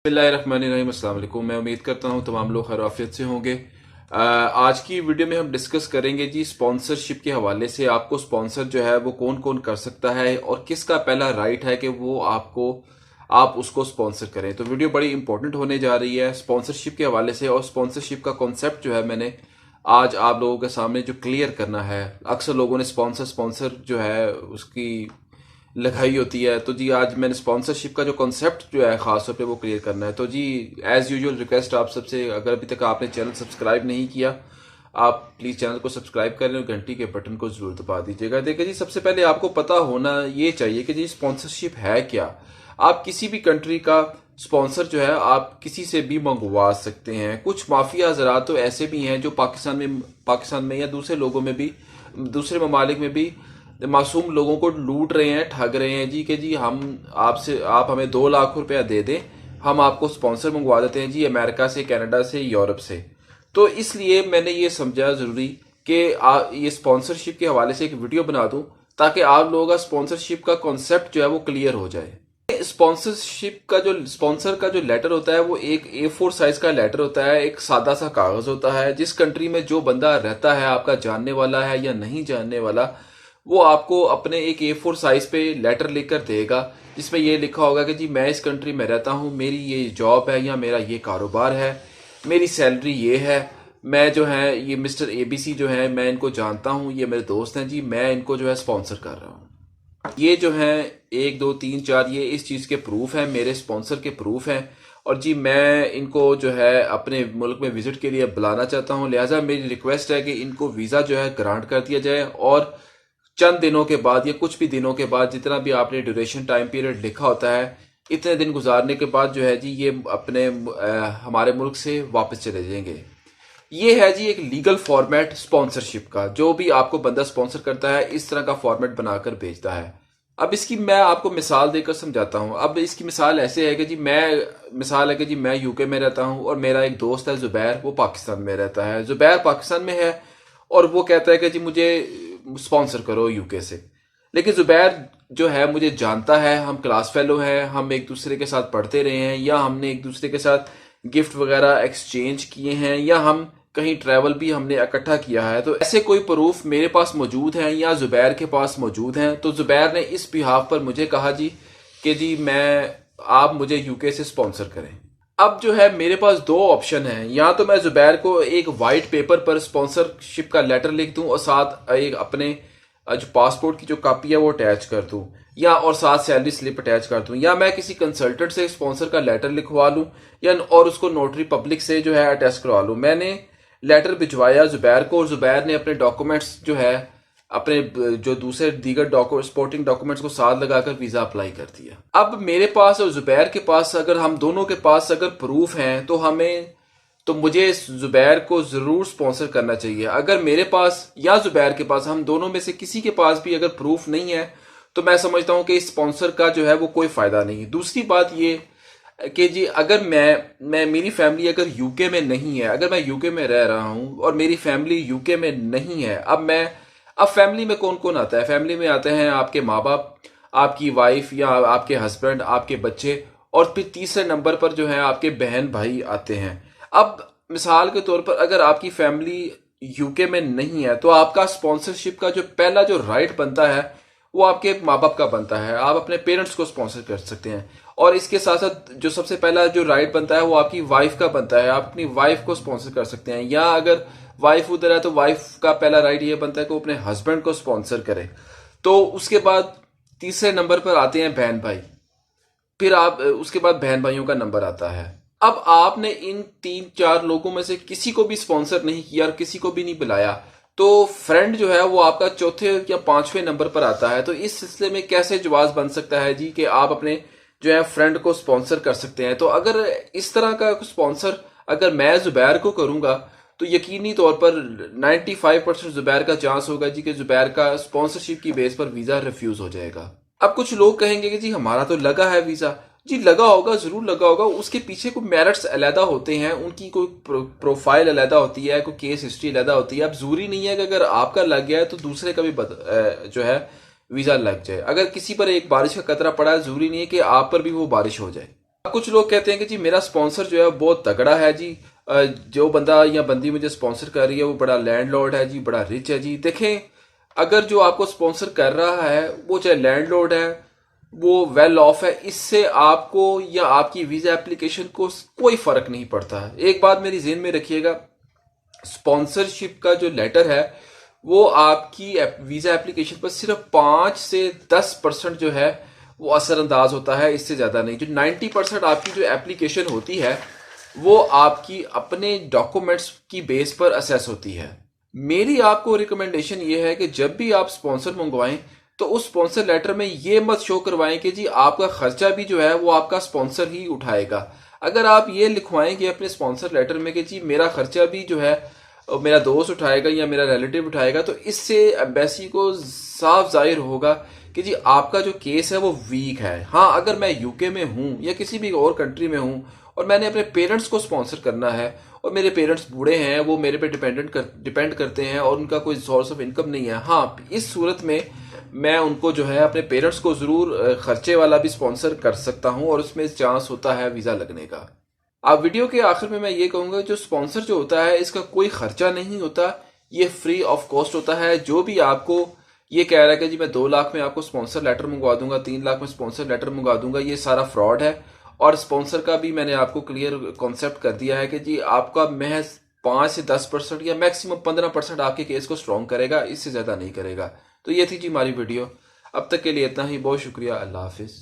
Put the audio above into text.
बिस्मिल्लाहिर्रहमानिर्रहीम। अस्सलाम वालेकुम। मैं उम्मीद करता हूँ तमाम लोग खैर आफियत से होंगे। आज की वीडियो में हम डिस्कस करेंगे जी स्पॉन्सरशिप के हवाले से आपको स्पॉन्सर जो है वो कौन कौन कर सकता है और किसका पहला राइट है कि वो आप उसको स्पॉन्सर करें। तो वीडियो बड़ी इंपॉर्टेंट होने जा रही है स्पॉन्सरशिप के हवाले से, और स्पॉन्सरशिप का कॉन्सेप्ट जो है मैंने आज आप लोगों के सामने जो क्लियर करना है। अक्सर लोगों ने स्पॉन्सर जो है उसकी लगाई होती है, तो जी आज मैंने स्पॉन्सरशिप का जो कॉन्सेप्ट जो है खास तौर पे वो क्लियर करना है। तो जी एज यूजुअल रिक्वेस्ट आप सबसे, अगर अभी तक आपने चैनल सब्सक्राइब नहीं किया, आप प्लीज चैनल को सब्सक्राइब कर लें और घंटी के बटन को जरूर दबा दीजिएगा। देखिए जी, सबसे पहले आपको पता होना ये चाहिए कि जी स्पॉन्सरशिप है क्या। आप किसी भी कंट्री का स्पॉन्सर जो है आप किसी से भी मंगवा सकते हैं। कुछ माफिया हजरात तो ऐसे भी हैं जो पाकिस्तान में या दूसरे लोगों में भी, दूसरे ममालिक में भी मासूम लोगों को लूट रहे हैं, ठग रहे हैं जी कि जी आप हमें 2 लाख रुपया दे दें, हम आपको स्पॉन्सर मंगवा देते हैं जी अमेरिका से, कनाडा से, यूरोप से। तो इसलिए मैंने ये समझा जरूरी कि ये स्पॉन्सरशिप के हवाले से एक वीडियो बना दूं ताकि आप लोगों का स्पॉन्सरशिप का कॉन्सेप्ट जो है वो क्लियर हो जाए। स्पॉन्सरशिप का जो स्पॉन्सर का जो लेटर होता है वो एक A4 साइज का लेटर होता है, एक सादा सा कागज होता है। जिस कंट्री में जो बंदा रहता है, आपका जानने वाला है या नहीं जानने वाला, वो आपको अपने एक A4 साइज पे लेटर लिखकर देगा जिसमें ये लिखा होगा कि जी मैं इस कंट्री में रहता हूँ, मेरी ये जॉब है या मेरा ये कारोबार है, मेरी सैलरी ये है, मैं जो है ये मिस्टर ABC जो है मैं इनको जानता हूँ, ये मेरे दोस्त हैं जी, मैं इनको जो है स्पॉन्सर कर रहा हूँ। ये जो है 1 2 3 4 ये इस चीज के प्रूफ है, मेरे स्पॉन्सर के प्रूफ हैं। और जी मैं इनको जो है अपने मुल्क में विजिट के लिए बुलाना चाहता हूँ, लिहाजा मेरी रिक्वेस्ट है कि इनको वीजा जो है ग्रांट कर दिया जाए और चंद दिनों के बाद या कुछ भी दिनों के बाद, जितना भी आपने ड्यूरेशन टाइम पीरियड लिखा होता है, इतने दिन गुजारने के बाद जो है जी ये अपने हमारे मुल्क से वापस चले जाएंगे। ये है जी एक लीगल फॉर्मेट स्पॉन्सरशिप का। जो भी आपको बंदा स्पॉन्सर करता है इस तरह का फॉर्मेट बनाकर भेजता है। अब इसकी मैं आपको मिसाल देकर समझाता हूँ। अब इसकी मिसाल ऐसे है कि जी मैं यूके में रहता हूँ और मेरा एक दोस्त है जुबैर, वो पाकिस्तान में रहता है। जुबैर पाकिस्तान में है और वो कहता है कि जी मुझे स्पॉन्सर करो यूके से। लेकिन जुबैर जो है मुझे जानता है, हम क्लास फेलो हैं, हम एक दूसरे के साथ पढ़ते रहे हैं, या हमने एक दूसरे के साथ गिफ्ट वगैरह एक्सचेंज किए हैं, या हम कहीं ट्रैवल भी हमने इकट्ठा किया है। तो ऐसे कोई प्रूफ मेरे पास मौजूद हैं या जुबैर के पास मौजूद हैं। तो जुबैर ने इस बिहाफ पर मुझे कहा जी कि जी आप मुझे यूके से स्पॉन्सर करें। अब जो है मेरे पास दो ऑप्शन हैं, या तो मैं जुबैर को एक वाइट पेपर पर स्पॉन्सरशिप का लेटर लिख दूं और साथ एक अपने जो पासपोर्ट की जो कॉपी है वो अटैच कर दूं, या और साथ सैलरी स्लिप अटैच कर दूं, या मैं किसी कंसल्टेंट से स्पॉन्सर का लेटर लिखवा लूं या और उसको नोटरी पब्लिक से जो है अटैच करवा लूं। मैंने लेटर भिजवाया जुबैर को और जुबैर ने अपने डॉक्यूमेंट्स जो है अपने जो दूसरे दीगर सपोर्टिंग डॉक्यूमेंट्स को साथ लगाकर वीजा अप्लाई कर दिया। अब मेरे पास और जुबैर के पास, अगर हम दोनों के पास अगर प्रूफ हैं तो मुझे जुबैर को जरूर स्पॉन्सर करना चाहिए। अगर मेरे पास या जुबैर के पास, हम दोनों में से किसी के पास भी अगर प्रूफ नहीं है तो मैं समझता हूं कि इस स्पॉन्सर का जो है वो कोई फायदा नहीं। दूसरी बात ये कि जी अगर मैं मेरी फैमिली अगर यूके में नहीं है, अगर मैं यूके में रह रहा हूं और मेरी फैमिली यूके में नहीं है, अब फैमिली में कौन कौन आता है? फैमिली में आते हैं आपके माँ बाप, आपकी वाइफ या आपके हस्बैंड, आपके बच्चे, और फिर तीसरे नंबर पर जो है आपके बहन भाई आते हैं। अब मिसाल के तौर पर अगर आपकी फैमिली यूके में नहीं है तो आपका स्पॉन्सरशिप का जो पहला जो राइट बनता है वो आपके माँ बाप का बनता है। आप अपने पेरेंट्स को स्पॉन्सर कर सकते हैं। और इसके साथ साथ जो सबसे पहला जो राइट बनता है वो आपकी वाइफ का बनता है। आप अपनी वाइफ को स्पॉन्सर कर सकते हैं, या अगर वाइफ उधर है तो वाइफ का पहला राइट ये बनता है कि वो अपने हस्बैंड को स्पॉन्सर करे। तो उसके बाद तीसरे नंबर पर आते हैं बहन भाई, फिर उसके बाद बहन भाइयों का नंबर आता है। अब आपने इन 3 4 लोगों में से किसी को भी स्पॉन्सर नहीं किया और किसी को भी नहीं बुलाया, तो फ्रेंड जो है वो आपका चौथे या पांचवें नंबर पर आता है। तो इस सिलसिले में कैसे जवाब बन सकता है जी कि आप अपने जो है फ्रेंड को स्पॉन्सर कर सकते हैं? तो अगर इस तरह का स्पॉन्सर अगर मैं जुबैर को करूंगा तो यकीनी तौर पर 95% जुबैर का चांस होगा जी कि जुबैर का स्पॉन्सरशिप की बेस पर वीजा रिफ्यूज हो जाएगा। अब कुछ लोग कहेंगे कि जी हमारा तो लगा है वीजा। जी लगा होगा, जरूर लगा होगा, उसके पीछे कोई मेरिट्स अलहदा होते हैं, उनकी कोई प्रोफाइल अलहदा होती है, कोई केस हिस्ट्री अलहदा होती है। अब जरूरी नहीं है कि अगर आपका लग गया है तो दूसरे का भी जो है वीजा लग जाए। अगर किसी पर एक बारिश का कतरा पड़ा है, जरूरी नहीं है कि आप पर भी वो बारिश हो जाए। कुछ लोग कहते हैं कि जी मेरा स्पॉन्सर जो है बहुत तगड़ा है जी, जो बंदा या बंदी मुझे स्पॉन्सर कर रही है वो बड़ा लैंडलॉर्ड है जी, बड़ा रिच है जी। देखें, अगर जो आपको स्पॉन्सर कर रहा है वो चाहे लैंडलॉर्ड है, वो वेल ऑफ है, इससे आपको या आपकी वीजा एप्लीकेशन को कोई फर्क नहीं पड़ता है। एक बात मेरी जेहन में रखिएगा, स्पॉन्सरशिप का जो लेटर है वो आपकी वीजा एप्लीकेशन पर सिर्फ 5 से 10% जो है वो असरअंदाज होता है, इससे ज्यादा नहीं। जो 90% आपकी जो एप्लीकेशन होती है वो आपकी अपने डॉक्यूमेंट्स की बेस पर असेस होती है। मेरी आपको रिकमेंडेशन ये है कि जब भी आप स्पॉन्सर मंगवाएं तो उस स्पॉन्सर लेटर में ये मत शो करवाएं कि जी आपका खर्चा भी जो है वो आपका स्पॉन्सर ही उठाएगा। अगर आप ये लिखवाएंगे अपने स्पॉन्सर लेटर में कि जी मेरा खर्चा भी जो है मेरा दोस्त उठाएगा या मेरा रिलेटिव उठाएगा, तो इससे एम्बेसी को साफ जाहिर होगा कि जी आपका जो केस है वो वीक है। हाँ, अगर मैं यूके में हूं या किसी भी और कंट्री में हूं और मैंने अपने पेरेंट्स को स्पॉन्सर करना है और मेरे पेरेंट्स बूढ़े हैं, वो मेरे पे डिपेंड करते हैं और उनका कोई सोर्स ऑफ इनकम नहीं है, हाँ, इस सूरत में मैं उनको जो है अपने पेरेंट्स को जरूर खर्चे वाला भी स्पॉन्सर कर सकता हूं और उसमें चांस होता है वीजा लगने का। अब वीडियो के आखिर में मैं ये कहूंगा, जो स्पॉन्सर जो होता है इसका कोई खर्चा नहीं होता, ये फ्री ऑफ कॉस्ट होता है। जो भी आपको ये कह रहा है कि जी मैं 2 लाख में आपको स्पॉन्सर लेटर मंगवा दूंगा, 3 लाख में स्पॉन्सर लेटर मंगवा दूंगा, ये सारा फ्रॉड है। और स्पॉन्सर का भी मैंने आपको क्लियर कॉन्सेप्ट कर दिया है कि जी आपका महज 5 से 10% या मैक्सिमम 15% आपके केस को स्ट्रॉन्ग करेगा, इससे ज्यादा नहीं करेगा। तो ये थी जी हमारी वीडियो, अब तक के लिए इतना ही। बहुत शुक्रिया, अल्लाह हाफिज।